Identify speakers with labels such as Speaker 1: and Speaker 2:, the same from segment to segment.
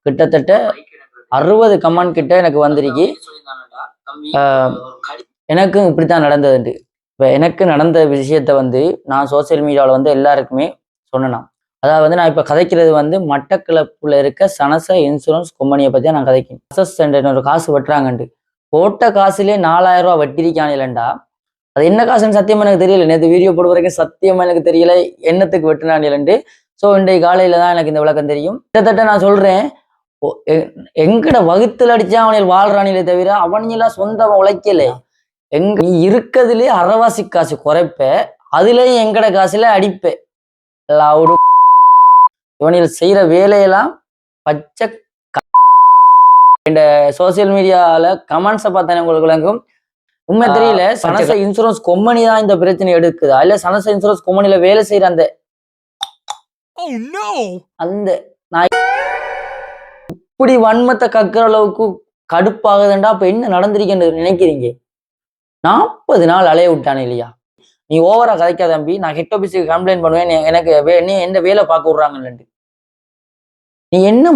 Speaker 1: கிட்டத்தட்ட 60 கமெண்ட் கிட்ட எனக்கு வந்திருக்கு. எனக்கும் இப்படித்தான் நடந்ததுண்டு. இப்போ எனக்கு நடந்த விஷயத்த வந்து நான் சோசியல் மீடியாவில் வந்து எல்லாருக்குமே சொன்னேன். அதாவது நான் இப்போ கதைக்கிறது வந்து மட்டக்களப்புல இருக்க சனச இன்சூரன்ஸ் கம்பெனியை பற்றி நான் கதைக்கிறேன். அசஸ் ஒரு காசு வெட்டுறாங்கண்டு போட்ட காசுலேயே 4000 ரூபா வெட்டிருக்கானிலண்டா அது என்ன காசுன்னு சத்தியமா எனக்கு தெரியல. நேற்று வீடியோ போட வரைக்கும் சத்தியமா எனக்கு தெரியல என்னத்துக்கு வெட்டினானிலண்டு. ஸோ இன்றைய காலையில தான் எனக்கு இந்த விளக்கம் தெரியும். கிட்டத்தட்ட நான் சொல்றேன், எங்கட வகுத்துல அடிச்சா அவனில் வாழ்றானிலே தவிர அவனிலாம் சொந்தமா உழைக்கல. எங்க நீ இருக்கிறதுலே அறவாசி காசு குறைப்ப, அதுலயும் எங்கட காசுல அடிப்ப. இவனில் செய்யற வேலையெல்லாம் பச்சை. இந்த சோசியல் மீடியால கமெண்ட்ஸை பார்த்தானே உங்களுக்கு விளங்கும். உண்மை தெரியல, சனச இன்சூரன்ஸ் கம்பெனி தான் இந்த பிரச்சனை எடுக்குதா இல்ல சனச இன்சூரன்ஸ் கம்பெனில வேலை செய்யற அந்த நான் இப்படி வன்மத்தை கக்குற அளவுக்கு கடுப்பாகுதுண்டா. அப்ப என்ன நடந்திருக்கேன்னு நினைக்கிறீங்க? 40 நாள் அலைய விட்டானே இல்லையா? நீ ஓவரா கதைக்காத தம்பி, நான் ஹெட் ஆபீஸுக்கு கம்ப்ளைண்ட் பண்ணுவேன். எனக்கு நீ எந்த வேலை பார்க்க விடுறாங்கன்னு. நீ என்ன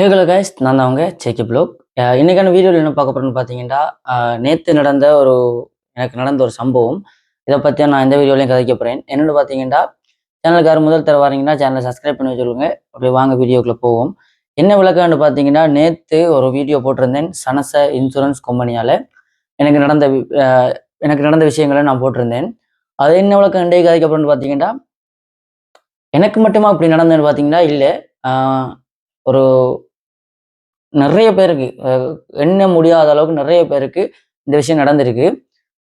Speaker 1: ஹலோ கைஸ், நான் தான் அவங்க சேக்கி ப்ளோக். இன்னைக்கான வீடியோவில் என்ன பார்க்க போறேன்னு பார்த்தீங்கன்னா, நேற்று நடந்த எனக்கு நடந்த ஒரு சம்பவம். இதை பற்றி நான் இந்த வீடியோலையும் கதைக்க போகிறேன். என்னென்னு பார்த்தீங்கன்னா, சேனலுக்கு யாரும் முதல் தர வரீங்கன்னா சேனலை சப்ஸ்கிரைப் பண்ணி வச்சுருங்க. அப்படியே வாங்க வீடியோக்குள்ளே போவோம். என்ன விளக்கம்னு பார்த்தீங்கன்னா, நேற்று ஒரு வீடியோ போட்டிருந்தேன் சனச இன்சூரன்ஸ் கம்பெனியால் எனக்கு நடந்த விஷயங்களை நான் போட்டிருந்தேன். அது என்ன விளக்கம் இன்றைக்கு கதைக்க போகிறேன்னு பார்த்தீங்கன்னா, எனக்கு மட்டுமா அப்படி நடந்ததுன்னு பார்த்தீங்கன்னா இல்லை, ஒரு நிறைய பேருக்கு எண்ண முடியாத அளவுக்கு நிறைய பேருக்கு இந்த விஷயம் நடந்திருக்கு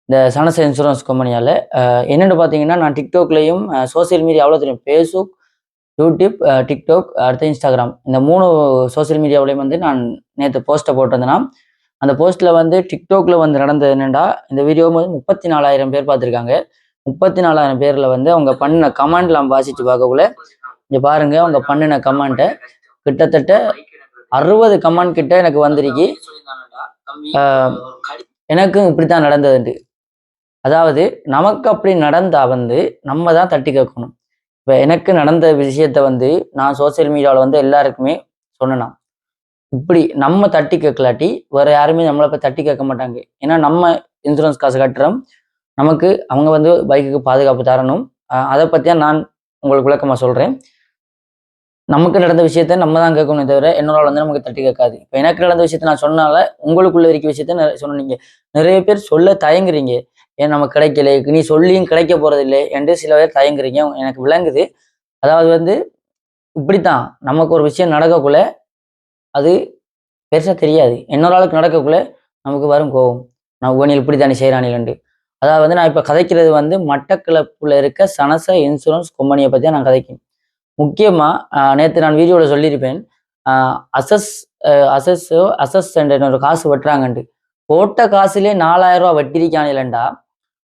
Speaker 1: இந்த சனச இன்சூரன்ஸ் கம்பெனியால். என்னென்னு பார்த்தீங்கன்னா, நான் டிக்டாக்லேயும் சோசியல் மீடியா அவ்வளோ தெரியும், ஃபேஸ்புக், யூடியூப், டிக்டாக், அடுத்து இன்ஸ்டாகிராம், இந்த 3 சோசியல் மீடியாவிலையும் வந்து நான் நேற்று போஸ்ட்டை போட்டிருந்தேன்னா, அந்த போஸ்ட்டில் வந்து டிக்டாக்ல வந்து நடந்தது என்னென்னா, இந்த வீடியோ வந்து 34,000 பேர் பார்த்துருக்காங்க. 34,000 பேரில் வந்து அவங்க பண்ணின கமெண்ட்லாம் வாசித்து பார்க்கக்குள்ள இங்கே பாருங்கள், அவங்க பண்ணின கமெண்ட்டை கிட்டத்தட்ட 60 கமெண்ட் கிட்ட எனக்கு வந்திருக்கு. எனக்கும் இப்படித்தான் நடந்ததுண்டு. அதாவது நமக்கு அப்படி நடந்தா வந்து நம்ம தான் தட்டி கேட்கணும். இப்போ எனக்கு நடந்த விஷயத்த வந்து நான் சோசியல் மீடியாவில் வந்து எல்லாருக்குமே சொன்னேன். இப்படி நம்ம தட்டி கேட்கலாட்டி வேற யாருமே நம்மளை போய் தட்டி கேட்க மாட்டாங்க. ஏன்னா நம்ம இன்சூரன்ஸ் காசு கட்டுறோம், நமக்கு அவங்க வந்து பைக்குக்கு பாதுகாப்பு தரணும். அதை பற்றியா நான் உங்களுக்கு விளக்கமாக சொல்கிறேன். நமக்கு நடந்த விஷயத்த நம்ம தான் கேட்கணும் தவிர என்னோட வந்து நமக்கு தட்டி கேட்காது. இப்போ எனக்கு நடந்த விஷயத்த நான் சொன்னால உங்களுக்குள்ள இருக்க விஷயத்த சொன்னீங்க. நிறைய பேர் சொல்ல தயங்குறீங்க, ஏன் நமக்கு கிடைக்கல, நீ சொல்லியும் கிடைக்க போறதில்லை என்று சில பேர் தயங்குறீங்க. எனக்கு விளங்குது. அதாவது வந்து இப்படித்தான் நமக்கு ஒரு விஷயம் நடக்கக்குள்ள அது பெருசா தெரியாது. இன்னொரு ஆளுக்கு நடக்கக்குள்ள நமக்கு வரும் கோவம், நான் உவனில் இப்படி தானே செய்யறானிலண்டு. அதாவது வந்து நான் இப்போ கதைக்கிறது வந்து மட்டக்களப்புல இருக்க சனச இன்சூரன்ஸ் கம்பெனியை பற்றி நான் கதைக்கிறேன். முக்கியமாக நேற்று நான் வீடியோவில் சொல்லியிருப்பேன், அசஸ் ஒரு காசு வெட்டுறாங்கண்டு போட்ட காசுலேயே 4000 ரூபா வெட்டிருக்கானிலண்டா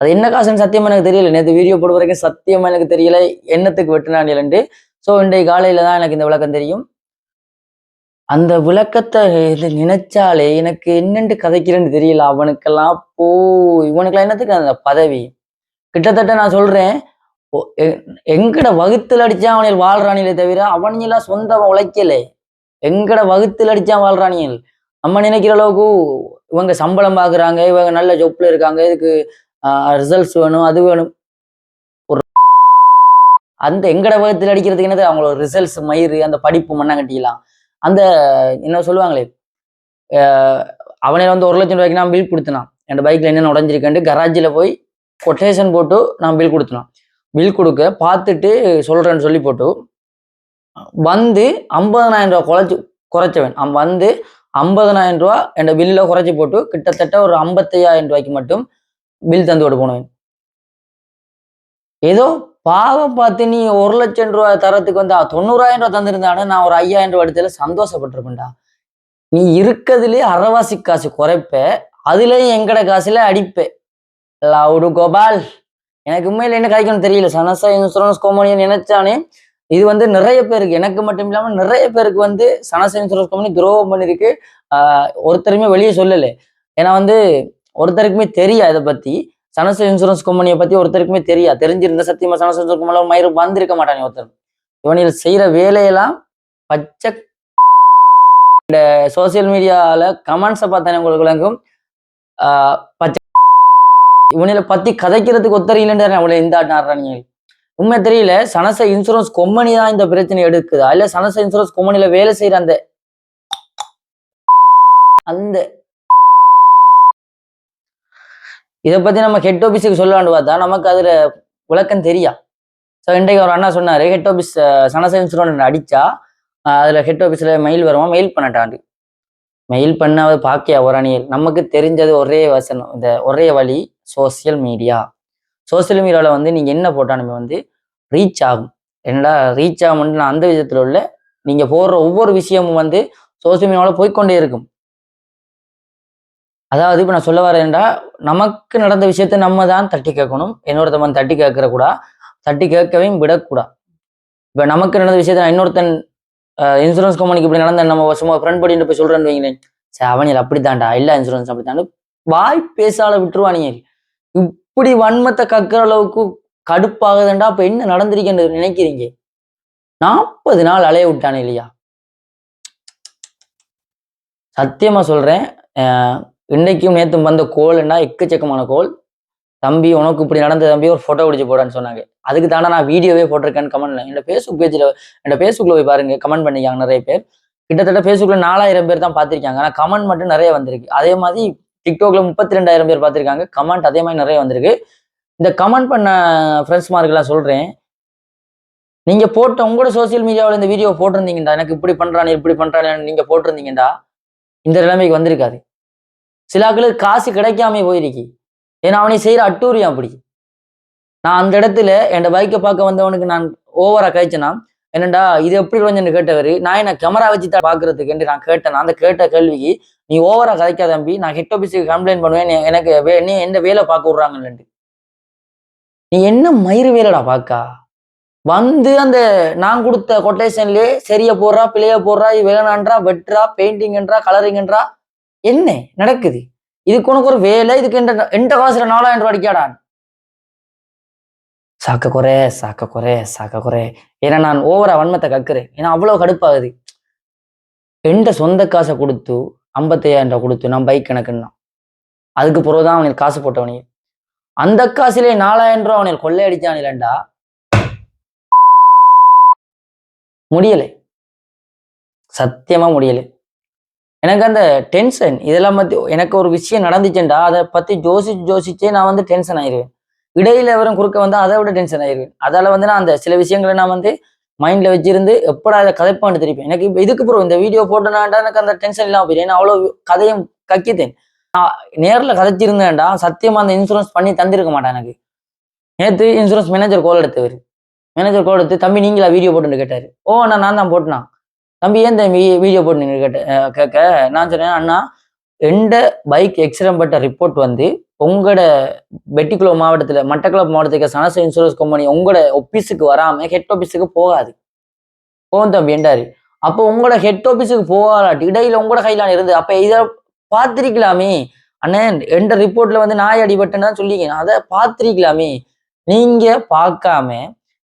Speaker 1: அது என்ன காசுன்னு சத்தியமா எனக்கு தெரியல. நேற்று வீடியோ போட வரைக்கும் சத்தியமா எனக்கு தெரியல என்னத்துக்கு வெட்டினானிலண்டு. ஸோ இன்றைய காலையில தான் எனக்கு இந்த விளக்கம் தெரியும். அந்த விளக்கத்தை நினைச்சாலே எனக்கு என்னென்று கதைக்கிறேன்னு தெரியல. அவனுக்கெல்லாம் இவனுக்கெல்லாம் என்னத்துக்கு அந்த பதவி? கிட்டத்தட்ட நான் சொல்றேன், எங்கட வகுத்துல அடிச்சா அவனில் வாழ்றானிலே தவிர அவனியெல்லாம் சொந்தமா உழைக்கல. எங்கட வகுத்துல அடிச்சா வாழ்றானியல். நம்ம நினைக்கிற அளவுக்கு இவங்க சம்பளம் பாக்குறாங்க, இவங்க நல்ல ஜொப்ல இருக்காங்க, இதுக்கு ரிசல்ட்ஸ் வேணும், அது வேணும். ஒரு அந்த எங்கட வகுத்துல அடிக்கிறதுக்கு என்னது அவங்களோட ரிசல்ட்ஸ் மயிறு, அந்த படிப்பு மண்ணாங்கட்டிக்கலாம். அந்த என்ன சொல்லுவாங்களே, அவனை வந்து 1 லட்சம் ரூபாய்க்கு நான் பில் கொடுத்தனான். என் பைக்ல என்னென்ன உடஞ்சிருக்கேன்ட்டு கராஜில் போய் கொட்டேஷன் போட்டு நான் பில் கொடுத்தனான். பில் கொடுக்க பார்த்துட்டு சொல்றேன்னு சொல்லி போட்டு வந்து 50,000 ரூபா குறைச்சவன். அவன் வந்து 50,000 ரூபா என் பில்ல குறைச்சி போட்டு கிட்டத்தட்ட ஒரு 55,000 ரூபாய்க்கு மட்டும் பில் தந்து விட போனவன். ஏதோ பாவம் பார்த்து நீ 1 லட்சம் ரூபா தரத்துக்கு வந்து 90,000 ரூபா தந்திருந்தானே நான் ஒரு 5,000 ரூபா எடுத்ததுல சந்தோஷப்பட்டிருப்பேன்டா. நீ இருக்கிறதுலே அறவாசி காசு குறைப்ப, அதுலயும் எங்கட காசுல அடிப்ப. லவுடு கோபால், எனக்கு உண்மையில என்ன கிடைக்கும்னு தெரியல. சனச இன்சூரன்ஸ் கம்பெனியை நினைச்சானே இது வந்து நிறைய பேருக்கு, எனக்கு மட்டும் இல்லாம நிறைய பேருக்கு வந்து சனச இன்சூரன்ஸ் கம்பெனி துரோகம் பண்ணிருக்கு. ஒருத்தருமே வெளியே சொல்லலை. ஏன்னா வந்து ஒருத்தருக்குமே தெரியா இதை பத்தி. சனச இன்சூரன்ஸ் கம்பெனியை பத்தி ஒருத்தருக்குமே தெரியா. தெரிஞ்சிருந்த சத்தியமா சனச இன்சூரன்ஸ் கம்பெனில மயிறு வந்திருக்க மாட்டாங்க ஒருத்தர். இவனில் செய்யற வேலையெல்லாம் பச்சை. இந்த சோசியல் மீடியால கமெண்ட்ஸை பார்த்தானே உங்களுக்கு விளங்கும். பச்சை இவனில பத்தி கதைக்கிறதுக்கு ஒத்தர் இல்லைன்ற அவளை இந்த ஆடுறாங்க. உண்மை தெரியல, சனச இன்சூரன்ஸ் கம்பெனி தான் இந்த பிரச்சனை எடுக்குதா இல்ல சனச இன்சூரன்ஸ் கம்பெனில வேலை செய்யற அந்த அந்த இதை பத்தி நம்ம ஹெட் ஆபீஸுக்கு சொல்லலான்னு பார்த்தா நமக்கு அதுல விளக்கம் தெரியா. ஸோ இன்றைக்கு ஒரு அண்ணா சொன்னாரு, ஹெட் ஆபீஸ் சனச இன்சூரன்ஸ் அடிச்சா அதுல ஹெட் ஆபீஸ்ல மெயில் வருமா, மெயில் பண்ணட்டாண்டு. மெயில் பண்ண பாக்கியா ஒரு அணியில். நமக்கு தெரிஞ்சது ஒரே வசனம், இந்த ஒரே வழி சோசியல் மீடியா. சோசியல் மீடியாவில் வந்து நீங்க என்ன போட்டாலுமே வந்து ரீச் ஆகும். என்னடா ரீச் ஆகும்னு நான் அந்த விதத்துல உள்ள நீங்க போடுற ஒவ்வொரு விஷயமும் வந்து சோசியல் மீடியாவில் போய்கொண்டே இருக்கும். அதாவது இப்ப நான் சொல்ல வரேன்டா, நமக்கு நடந்த விஷயத்த நம்ம தான் தட்டி கேட்கணும். இன்னொருத்தவன் தட்டி கேட்கற கூடா, தட்டி கேட்கவே விடக்கூடா. இப்ப நமக்கு நடந்த விஷயத்த இன்னொருத்தன் இன்சூரன்ஸ் கம்பெனிக்கு இப்படி நடந்த நம்ம சும்மா ஃப்ரெண்ட் படிட்டு போய் சொல்றேன்னு வைங்களேன், சரி அவனில் அப்படித்தான்டா, இல்ல இன்சூரன்ஸ் அப்படித்தான் வாய் பேசால விட்டுருவானிங்க. இப்படி வன்மத்தை கக்குற அளவுக்கு கடுப்பாகுதுண்டா. அப்ப என்ன நடந்திருக்குன்னு நினைக்கிறீங்க? 40 நாள் அலைய விட்டானே இல்லையா? சத்தியமா சொல்றேன், இன்னைக்கும் நேத்தும் வந்த கோல்னா எக்கச்சக்கமான கோல். தம்பி உனக்கு இப்படி நடந்த தம்பி ஒரு போட்டோ பிடிச்சி போடான்னு சொன்னாங்க. அதுக்கு தானே நான் வீடியோவே போட்டிருக்கேன்னு கமெண்ட்ல என்னோட ஃபேஸ்புக் பேஜ்ல என்னோட ஃபேஸ்புக்ல போய் பாருங்க, கமெண்ட் பண்ணிக்காங்க நிறைய பேர். கிட்டத்தட்ட ஃபேஸ்புக்ல 4000 பேர் தான் பார்த்திருக்காங்க. ஆனா கமெண்ட் மட்டும் நிறைய வந்திருக்கு. அதே மாதிரி டிக்டாக்ல 32,000 பேர் பார்த்திருக்காங்க. கமெண்ட் அதே மாதிரி நிறைய வந்திருக்கு. இந்த கமெண்ட் பண்ண ஃப்ரெண்ட்ஸ் மார்க்கெல்லாம் சொல்றேன், நீங்க போட்ட உங்களோட சோசியல் மீடியாவில் இந்த வீடியோ போட்டிருந்தீங்கடா, எனக்கு இப்படி பண்றானே இப்படி பண்றானே நீங்க போட்டிருந்தீங்கடா, இந்த நிலைமைக்கு வந்திருக்காது. சிலாக்களுக்கு காசு கிடைக்காம போயிருக்கு. ஏன்னா அவனை செய்யற அட்டூரியம் அப்படி. நான் அந்த இடத்துல என் பைக்கை பார்க்க வந்தவனுக்கு நான் ஓவரா கழிச்சேன்னா, என்னடா இது எப்படி கொஞ்சம் கேட்டவர், நான் என்ன கேமரா வச்சு தான் பாக்குறதுக்கு என்று நான் கேட்டேன். அந்த கேட்ட கேள்விக்கு நீ ஓவரா கதைக்காத தம்பி, நான் ஹெட் ஆபீஸுக்கு கம்ப்ளைண்ட் பண்ணுவேன், எனக்கு நீ என்ன வேலை பார்க்க விடுறாங்கன்னு. நீ என்ன மயிறு வேலைடா பாக்கா வந்து அந்த நான் கொடுத்த கொட்டேஷன்லயே சரியா போடுறா பிள்ளைய போடுறா, வேணான்றா, வெட்டுறா, பெயிண்டிங்ன்றா, கலரிங்ன்றா, என்ன நடக்குது? இதுக்கு உனக்கு ஒரு வேலை, இதுக்கு எந்த காசுல 4000 ரூபாய் அடிக்காடா? சாக்க குறை. ஏன்னா நான் ஓவரா வன்மத்தை கக்குறேன். ஏன்னா அவ்வளவு கடுப்பாகுது. எந்த சொந்த காசை கொடுத்து 55,000 ரூபாய் கொடுத்து நான் பைக் கணக்குன்னா, அதுக்கு பிறகுதான் அவனுக்கு காசு போட்டவனே. அந்த காசுலயே 4000 ரூபாய் அவனுக்கு கொள்ளையடிச்சான் இல்லண்டா, முடியலை, சத்தியமா முடியலை. எனக்கு அந்த டென்ஷன் இதெல்லாம் பத்தி எனக்கு ஒரு விஷயம் நடந்துச்சுண்டா அதை பத்தி யோசிச்சே நான் வந்து டென்ஷன் ஆயிருவேன். இடையில எவரும் குறுக்க வந்தா அதை விட டென்ஷன் ஆயிருவேன். அதால வந்து நான் அந்த சில விஷயங்களை நான் வந்து மைண்ட்ல வச்சிருந்து எப்படா அதை கதைப்பான்னு தெரிப்பேன். எனக்கு இப்ப இதுக்கு அப்புறம் இந்த வீடியோ போட்டேனாண்டா எனக்கு அந்த டென்ஷன் இல்லாம போயிடும். ஏன்னா அவ்வளவு கதையும் கக்கித்தேன். நேர்ல கதைச்சிருந்தேன்டா சத்தியமா அந்த இன்சூரன்ஸ் பண்ணி தந்திருக்க மாட்டேன். எனக்கு நேற்று இன்சூரன்ஸ் மேனேஜர் கால் எடுத்தவர். மேனேஜர் கால் எடுத்து, தம்பி நீங்களா வீடியோ போட்டுன்னு கேட்டாரு. ஓ நான் தான் போட்டேனா. தம்பி ஏன் தம்பி வீடியோ போட்டு கேட்க நான் சொன்னேன், அண்ணா எந்த பைக் எக்ஸிடென்ட் பட்ட ரிப்போர்ட் வந்து உங்களோட வெட்டிக்குளோ மாவட்டத்துல மட்டக்களப்பு மாவட்டத்துக்கு சனச இன்சூரன்ஸ் கம்பெனி உங்களோட ஆபீஸுக்கு வராம ஹெட் ஆபீஸுக்கு போகாது. போகும் தம்பி என்றாரு. அப்போ உங்களோட ஹெட் ஆபீஸுக்கு போகாட்டி இடையில உங்களோட கையில இருந்து அப்ப இதை பார்த்திருக்கலாமே அண்ணே. எந்த ரிப்போர்ட்ல வந்து நாய் அடிபட்டுன்னு தான் சொல்லிங்க, அதை பார்த்திருக்கலாமே. நீங்க பார்க்காம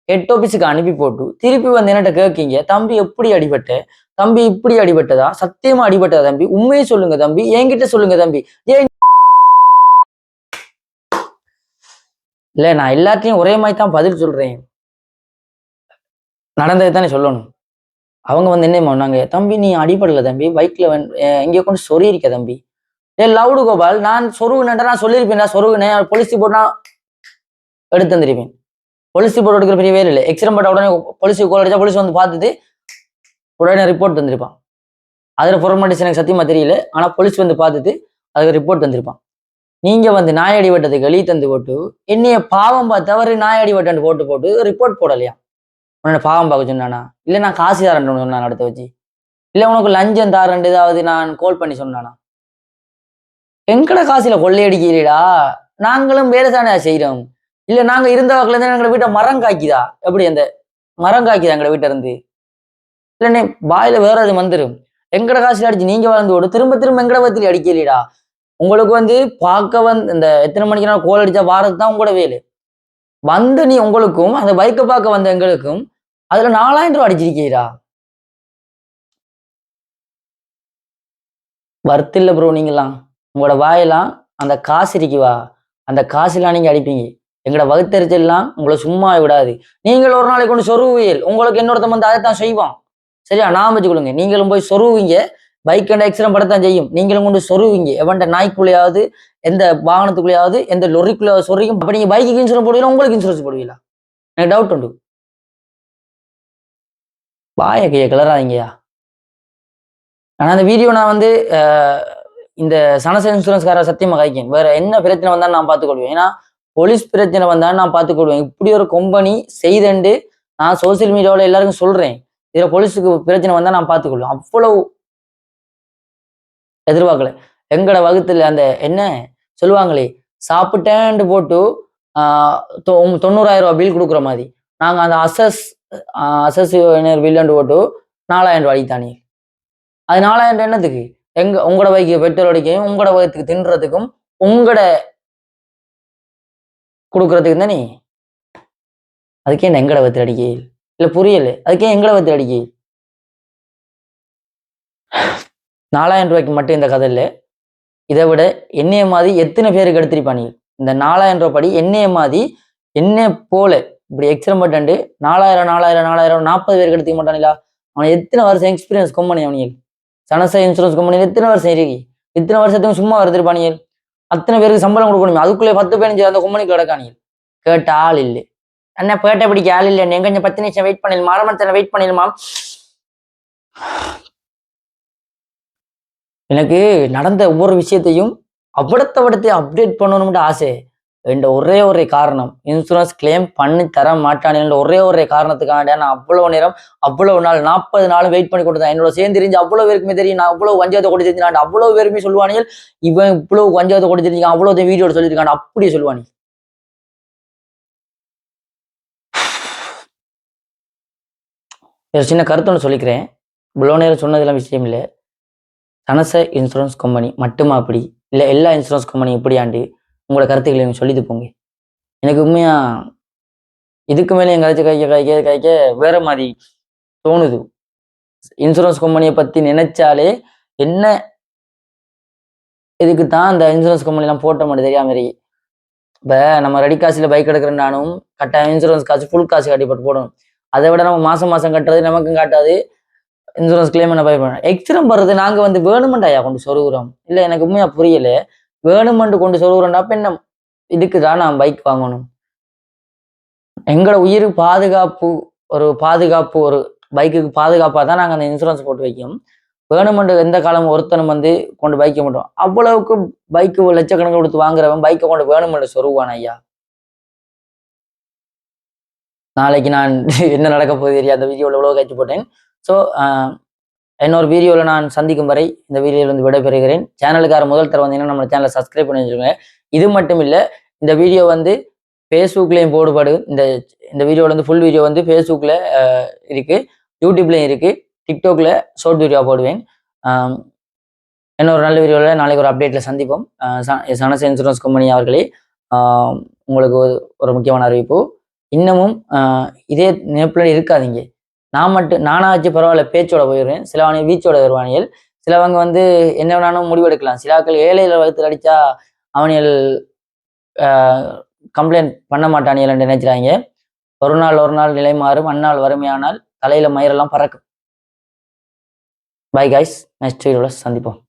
Speaker 1: ஹெட் ஆபீஸுக்கு அனுப்பி போட்டு திருப்பி வந்து என்னட்ட கேட்கீங்க, தம்பி எப்படி அடிபட்ட, தம்பி இப்படி அடிபட்டதா, சத்தியமா அடிபட்டதா தம்பி, உண்மையை சொல்லுங்க தம்பி, என்கிட்ட சொல்லுங்க தம்பி. ஏன் இல்ல நான் எல்லாத்தையும் ஒரே மாதிரி தான் பதில் சொல்றேன், நடந்ததை தானே சொல்லணும். அவங்க வந்து என்ன பண்ணாங்க, தம்பி நீ அடிபடல தம்பி, பைக்ல எங்கேயோ கொண்டு சொறி இருக்க தம்பி. லவுடு கோபால், நான் சொருகுனேன்டா, நான் சொல்லியிருப்பேன் சொருகுனே, போலீஸ் போட்டா எடுத்து தந்திருப்பேன். போலீஸ் ரிப்போர்ட் எடுக்கிற பெரிய வேலை இல்லை. எக்ஸிடென்ட் பட்ட உடனே போலீஸுக்கு கால் அடிச்சா போலீஸ் வந்து பார்த்துட்டு உடனே ரிப்போர்ட் தந்திருப்பான். அதில் ஃபார்மாலிட்டிஸ் எனக்கு சத்தியமா தெரியல. ஆனால் போலீஸ் வந்து பார்த்துட்டு அதுக்கு ரிப்போர்ட் தந்திருப்பான். நீங்க வந்து நாய் அடிபட்டதுக்கு எழுதி தந்து போட்டு என்னைய பாவம் பார்த்தவரு நாய் அடிபட்டு போட்டு ரிப்போர்ட் போடலையா? உடனே பாவம் பார்க்க சொன்னானா? இல்லை நான் காசு தாரேன் சொன்னான் அடுத்த வச்சு, இல்லை உனக்கு லஞ்சம் தாரண்டு ஏதாவது நான் கால் பண்ணி சொன்னானா? எங்கட காசுல கொள்ளையடிக்கிறீடா, நாங்களும் வேலை தானே செய்யறோம். இல்ல நாங்க இருந்த வாக்குல இருந்து எங்க வீட்டை மரம் காய்க்குதா? எப்படி அந்த மரம் காய்க்குதா எங்க வீட்டை இருந்து? இல்ல வாயில வேற அது வந்துடும். எங்கட காசுல அடிச்சு நீங்க வாழ்ந்து ஓடு, திரும்ப திரும்ப எங்கட பத்திரி அடிக்கலடா. உங்களுக்கு வந்து பார்க்க வந்து இந்த எத்தனை மணிக்கு நான் கோல் அடிச்சா வாரது தான் உங்களோட வேலை. வந்து நீ உங்களுக்கும் அந்த பைக்கை பார்க்க வந்த எங்களுக்கும் அதுல 4000 ரூபாய் அடிச்சிருக்கீரா? வர்த்து இல்ல ப்ரோ நீங்களாம். உங்களோட வாயெல்லாம் அந்த காசு இருக்குவா, அந்த காசுலாம் நீங்க அடிப்பீங்க. எங்களோட வகுத்தறிச்சல்லாம் உங்களை சும்மா விடாது. நீங்கள் ஒரு நாளைக்கு கொண்டு சொருகுவீல். உங்களுக்கு இன்னொருத்தன் வந்து அதைத்தான் செய்வான். சரியா? நான் வச்சுக்கொள்ளுங்க. நீங்களும் போய் சொருகுவீங்க. பைக் அண்ட் எக்ஸிடென்ட் படத்தான் செய்யும். நீங்களும் கொண்டு சொருகுவீங்க. எவன்ட நாய்க்குள்ளேயாவது, எந்த வாகனத்துக்குள்ளேயாவது, எந்த லொரிக்குள்ளேயாவது சொருகும். அப்ப நீங்க பைக்கு இன்சூரன்ஸ் போடுவீங்களா? உங்களுக்கு இன்சூரன்ஸ் போடுவீங்களா? எனக்கு டவுட் உண்டு. வாய கைய கிளறாதீங்கயா. ஆனா அந்த வீடியோ நான் வந்து இந்த சனச இன்சூரன்ஸ்கார சத்தியமா காய்க்கேன். வேற என்ன பிரச்சனை வந்தாலும் நான் பார்த்துக்கொள்வேன். ஏன்னா போலீஸ் பிரச்சனை வந்தாலும் நான் பார்த்துக்கொள்வேன். இப்படி ஒரு கம்பெனி செய்தண்டு நான் சோசியல் மீடியாவில் எல்லாருக்கும் சொல்றேன். இதுல போலீஸுக்கு பிரச்சனை வந்தா நான் பார்த்துக்கொள்வேன். அவ்வளவு எதிர்பார்க்கல. எங்கட வகுத்துல அந்த என்ன சொல்லுவாங்களே, சாப்பிட்டேன்ட்டு போட்டு 90,000 ரூபாய் பில் கொடுக்குற மாதிரி. நாங்க அந்த அசஸ் பில்லுன்னு போட்டு 4000 ரூபாய் அடித்தானே. அது 4000 என்னத்துக்கு? உங்களோட பைக்கு பெட்ரோல் அடிக்கையும், உங்களோட வகுத்துக்கு தின்றதுக்கும், உங்களோட கொடுக்கறதுக்கு தானே. அதுக்கே என்ன எங்கட வகுத்துல அடிக்கை இல்ல புரியல. அதுக்கே எங்கட வகுத்துல அடிக்கை 4000 ரூபாய்க்கு மட்டும் இந்த கதை இல்லை. இதை விட என்னைய மாதிரி எத்தனை பேருக்கு எடுத்திருப்பானீங்க? இந்த 4000 ரூபாய் படி என்னைய மாதிரி என்ன போல இப்படி எக்ஸ்பிரமெண்ட் 4000 40 பேருக்கு எடுத்துக்க மாட்டானில்லா? அவன் எத்தனை வருஷம் எக்ஸ்பீரியன்ஸ் கம்பெனி அவனியல் சனச இன்சூரன்ஸ் கம்பெனியில் எத்தனை வருஷம் இருக்கு? இத்தனை வருஷத்துக்கு சும்மா வருத்திருப்பானியல். அத்தனை பேருக்கு சம்பளம் கொடுக்கணுமே. அதுக்குள்ளே 10-15 அந்த கம்பெனிக்கு கிடக்கானியல். கேட்ட ஆள் இல்லை. அண்ணா பேட்டை பிடிக்க ஆள் இல்லை. எங்க கொஞ்சம் 10 நிமிஷம் வெயிட் பண்ணிடுமா, அரமணத்தில் வெயிட் பண்ணிடுமா. எனக்கு நடந்த ஒவ்வொரு விஷயத்தையும் அவ்வளத்தை அப்டேட் பண்ணணும்னு ஆசை. என்ற ஒரே காரணம் இன்சூரன்ஸ் கிளைம் பண்ணி தர மாட்டானே ஒரே காரணத்துக்காக நான் அவ்வளவு நேரம் அவ்வளவு நாள் 40 நாளும் வெயிட் பண்ணி கொடுத்தேன். என்னோட சேர்ந்து தெரிஞ்சு அவ்வளவு பேருக்குமே தெரியும் நான் அவ்வளவு வஞ்சாயத்தை கொண்டு தெரிஞ்சான். அவ்வளவு பேருமே சொல்லுவானிகள் இவன் இவ்வளவு வஞ்சாயத்தை கொண்டு தெரிஞ்சான், அவ்வளவு வீடியோ சொல்லியிருக்கான். அப்படியே சொல்லுவானி. ஒரு சின்ன கருத்து ஒன்று சொல்லிக்கிறேன். இவ்வளோ நேரம் சொன்னதெல்லாம் விஷயம் இல்லை. சனச இன்சூரன்ஸ் கம்பெனி மட்டுமா அப்படி இல்லை எல்லா இன்சூரன்ஸ் கம்பெனி எப்படியாண்டு உங்களோட கருத்துக்களை எனக்கு சொல்லிட்டு போங்க. எனக்கு உண்மையா இதுக்கு மேலே எங்காச்சும் கைக்க வேற மாதிரி தோணுது. இன்சூரன்ஸ் கம்பெனியை பத்தி நினைச்சாலே என்ன இதுக்கு தான் அந்த இன்சூரன்ஸ் கம்பெனிலாம் போட்ட மாட்டேன் தெரியாம இருக்கு. இப்போ நம்ம ரெடி காசுல பைக் எடுக்கிறேன்னாலும் கட்டாயம் இன்சூரன்ஸ் காசு ஃபுல் காசு கட்டிப்பட்டு போடணும். அதை விட நம்ம மாசம் கட்டுறது நமக்கும் காட்டாது. இன்சூரன்ஸ் கிளைம் பண்ண பயப்படணும். எக்ஸ்ட்ரம் வர்றது நாங்கள் வந்து வேணுமெண்டாயா கொண்டு சொருகிறோம். இல்லை எனக்கு உண்மையா புரியல. வேணுமெண்டு கொண்டு சொருகிறோம்னா அப்ப என்ன இதுக்கு தான் நான் பைக் வாங்கணும். எங்களோட உயிர் பாதுகாப்பு ஒரு பைக்குக்கு பாதுகாப்பாக தான் நாங்கள் அந்த இன்சூரன்ஸ் போட்டு வைக்கோம். வேணுமெண்டு எந்த காலமும் ஒருத்தனும் வந்து கொண்டு பைக்க மாட்டோம். அவ்வளவுக்கு பைக்கு லட்சக்கணக்கில் கொடுத்து வாங்குறவன் பைக்கை கொண்டு வேணுமெண்டு சொருவான் ஐயா. நாளைக்கு நான் என்ன நடக்க போகுது தெரியாது. அந்த வீடியோவில் எவ்வளோ காய்ச்சி போட்டேன். ஸோ இன்னொரு வீடியோவில் நான் சந்திக்கும் வரை இந்த வீடியோவில் வந்து விடைபெறுகிறேன். சேனலுக்கார முதல் தர வந்தீங்கன்னா நம்ம சேனலை சப்ஸ்கிரைப் பண்ணி வச்சுருங்க. இது மட்டும் இல்லை, இந்த வீடியோ வந்து ஃபேஸ்புக்லேயும் போடுபடும். இந்த வீடியோவில் வந்து ஃபுல் வீடியோ வந்து ஃபேஸ்புக்கில் இருக்குது, யூடியூப்லேயும் இருக்குது, டிக்டாக்ல ஷார்ட் வீடியோ போடுவேன். இன்னொரு நல்ல வீடியோவில் நாளைக்கு ஒரு அப்டேட்டில் சந்திப்போம். சனச இன்சூரன்ஸ் கம்பெனி அவர்களே, உங்களுக்கு ஒரு முக்கியமான அறிவிப்பு. இன்னமும் இதே நினைப்பில் இருக்காதீங்க. நானாச்சு பரவாயில்ல பேச்சோட போயிடுவேன். சிலவங்க வீச்சோட வருவானியல். சிலவங்க வந்து என்ன வேணாலும் முடிவெடுக்கலாம். சிலாக்கள் ஏழையில வகுத்தில் அடித்தா அவனியல் கம்ப்ளைண்ட் பண்ண மாட்டானியல் என்று நினைக்கிறாங்க. ஒரு நாள் நிலை மாறும். அந்நாள் வறுமையானால் தலையில மயிரெல்லாம் பறக்கும். பை கைஸ், நெக்ஸ்ட் வீடியோல சந்திப்போம்.